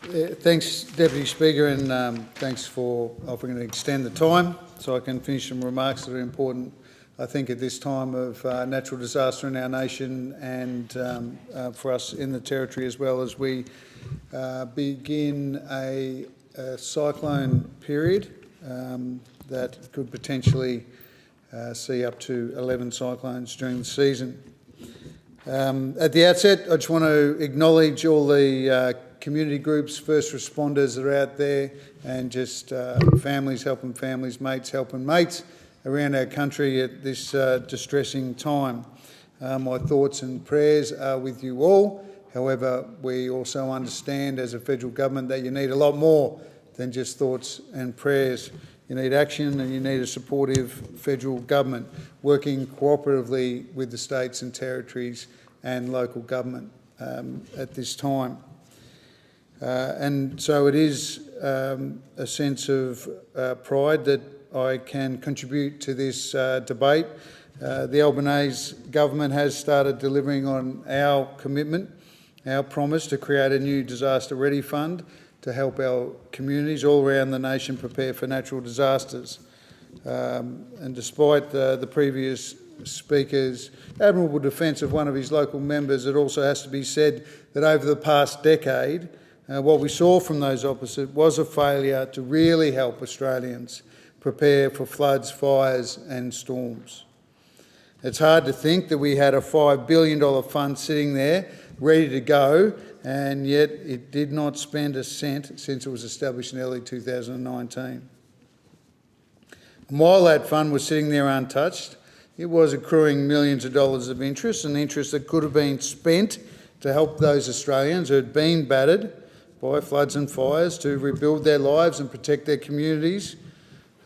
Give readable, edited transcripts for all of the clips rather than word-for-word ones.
Thanks, Deputy Speaker, and thanks for offering to extend the time so I can finish some remarks that are important, I think, at this time of natural disaster in our nation and for us in the Territory, as well as we begin a cyclone period that could potentially see up to 11 cyclones during the season. At the outset, I just want to acknowledge all the community groups, first responders that are out there, and just families helping families, mates helping mates around our country at this distressing time. My thoughts and prayers are with you all. However, we also understand as a federal government that you need a lot more than just thoughts and prayers. You need action, and you need a supportive federal government working cooperatively with the states and territories and local government at this time. And so it is a sense of pride that I can contribute to this debate. The Albanese Government has started delivering on our commitment, our promise to create a new disaster ready fund to help our communities all around the nation prepare for natural disasters. And despite the previous Speaker's admirable defence of one of his local members, it also has to be said that over the past decade, what we saw from those opposite was a failure to really help Australians prepare for floods, fires and storms. It's hard to think that we had a $5 billion fund sitting there ready to go, and yet it did not spend a cent since it was established in early 2019. And while that fund was sitting there untouched, it was accruing millions of dollars of interest, and interest that could have been spent to help those Australians who had been battered by floods and fires to rebuild their lives and protect their communities.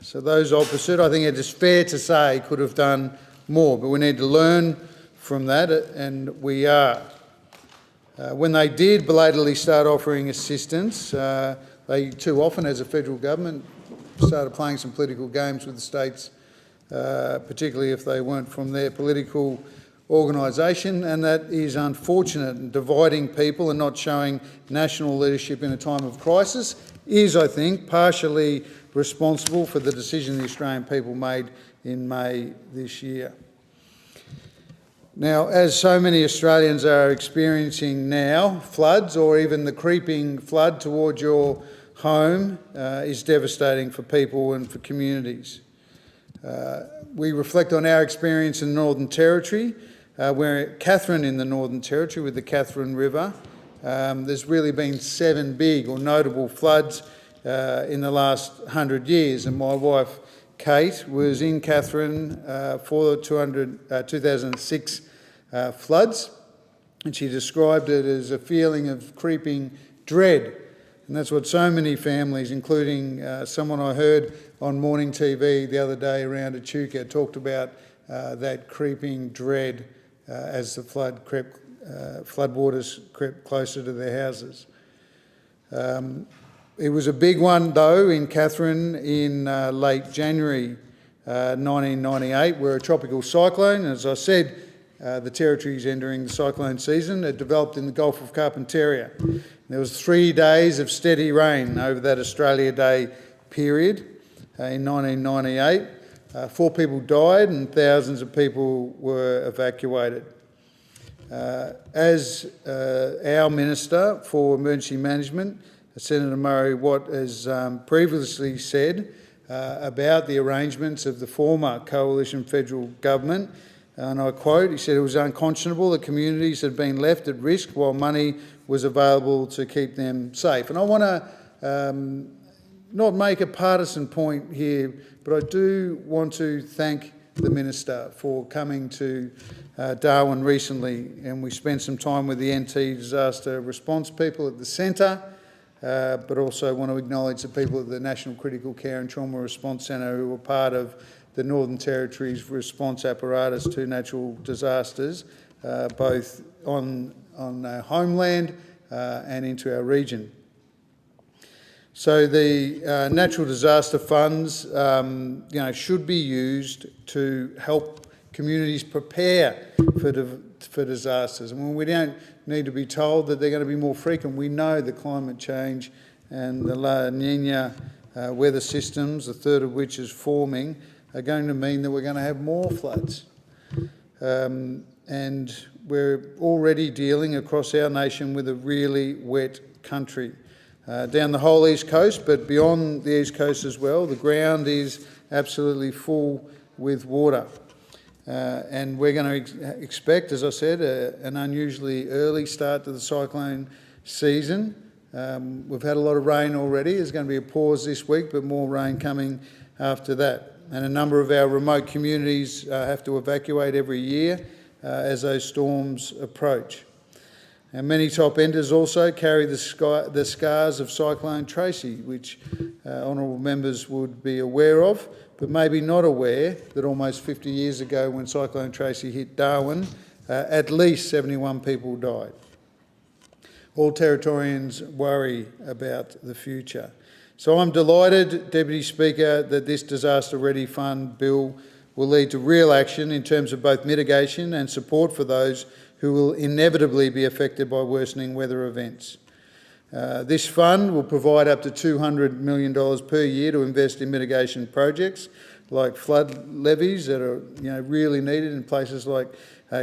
So those opposite, I think it is fair to say, could have done more, but we need to learn from that, and we are. When they did belatedly start offering assistance, they too often, as a federal government, started playing some political games with the states, particularly if they weren't from their political organisation, and that is unfortunate. And dividing people and not showing national leadership in a time of crisis is, I think, partially responsible for the decision the Australian people made in May this year. Now, as so many Australians are experiencing now, floods or even the creeping flood towards your home is devastating for people and for communities. We reflect on our experience in the Northern Territory. We're at Katherine in the Northern Territory with the Katherine River. There's really been 7 big or notable floods in the last 100 years, and my wife Kate was in Katherine for the 2006 floods, and she described it as a feeling of creeping dread. And that's what so many families, including someone I heard on morning TV the other day around Echuca, talked about that creeping dread as the floodwaters crept closer to their houses. It was a big one, though, in Katherine in late January 1998, where a tropical cyclone, as I said, the Territory is entering the cyclone season. It developed in the Gulf of Carpentaria. There was 3 days of steady rain over that Australia Day period in 1998. 4 people died and thousands of people were evacuated. As our Minister for Emergency Management, Senator Murray Watt, has previously said about the arrangements of the former coalition federal government, and I quote, he said it was unconscionable that communities had been left at risk while money was available to keep them safe. And I want to not make a partisan point here, but I do want to thank the Minister for coming to Darwin recently, and we spent some time with the NT disaster response people at the centre, but also want to acknowledge the people at the National Critical Care and Trauma Response Centre who were part of the Northern Territory's response apparatus to natural disasters, both on our homeland and into our region. So the natural disaster funds, should be used to help communities prepare for disasters. And when we don't need to be told that they're going to be more frequent. We know that climate change and the La Nina weather systems, a third of which is forming, are going to mean that we're going to have more floods. And we're already dealing across our nation with a really wet country. Down the whole East Coast, but beyond the East Coast as well, the ground is absolutely full with water. And we're going to expect, as I said, an unusually early start to the cyclone season. We've had a lot of rain already. There's going to be a pause this week, but more rain coming after that. And a number of our remote communities have to evacuate every year as those storms approach. And many top enders also carry the scars of Cyclone Tracy, which honourable members would be aware of, but maybe not aware that almost 50 years ago when Cyclone Tracy hit Darwin, at least 71 people died. All Territorians worry about the future. So I'm delighted, Deputy Speaker, that this Disaster Ready Fund bill will lead to real action in terms of both mitigation and support for those who will inevitably be affected by worsening weather events. This fund will provide up to $200 million per year to invest in mitigation projects like flood levees that are really needed in places like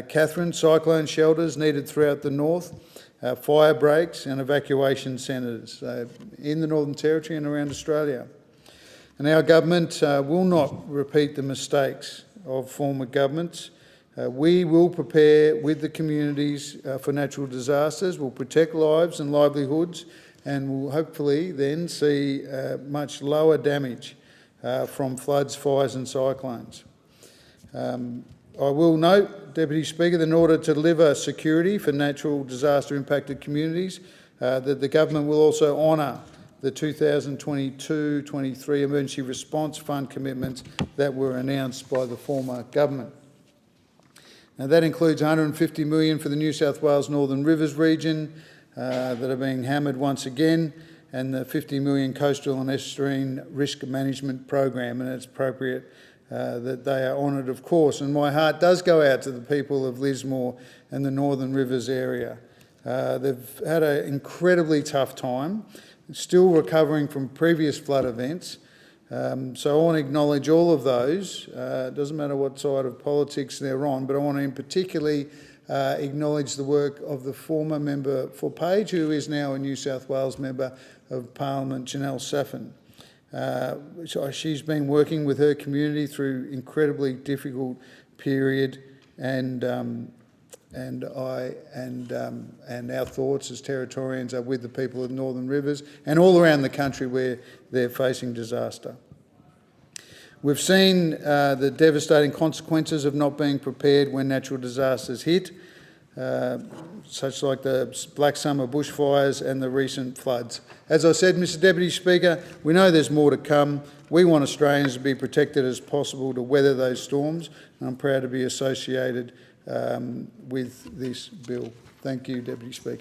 Katherine, cyclone shelters needed throughout the north, fire breaks and evacuation centres in the Northern Territory and around Australia. And our government will not repeat the mistakes of former governments. We will prepare with the communities for natural disasters, we'll protect lives and livelihoods, and we'll hopefully then see much lower damage from floods, fires and cyclones. I will note, Deputy Speaker, that in order to deliver security for natural disaster impacted communities, that the government will also honour the 2022-23 Emergency Response Fund commitments that were announced by the former government. Now, that includes $150 million for the New South Wales Northern Rivers region that are being hammered once again, and the $50 million Coastal and Estuarine Risk Management Program, and it's appropriate that they are honoured, of course. And my heart does go out to the people of Lismore and the Northern Rivers area. They've had an incredibly tough time, still recovering from previous flood events. So I want to acknowledge all of those. It doesn't matter what side of politics they're on, but I want to in particularly acknowledge the work of the former member for Page, who is now a New South Wales member of Parliament, Janelle Saffin. She's been working with her community through incredibly difficult period, and our thoughts as Territorians are with the people of Northern Rivers and all around the country where they're facing disaster. We've seen the devastating consequences of not being prepared when natural disasters hit, such like the Black Summer bushfires and the recent floods. As I said, Mr Deputy Speaker, we know there's more to come. We want Australians to be protected as possible to weather those storms, and I'm proud to be associated with this bill. Thank you, Deputy Speaker.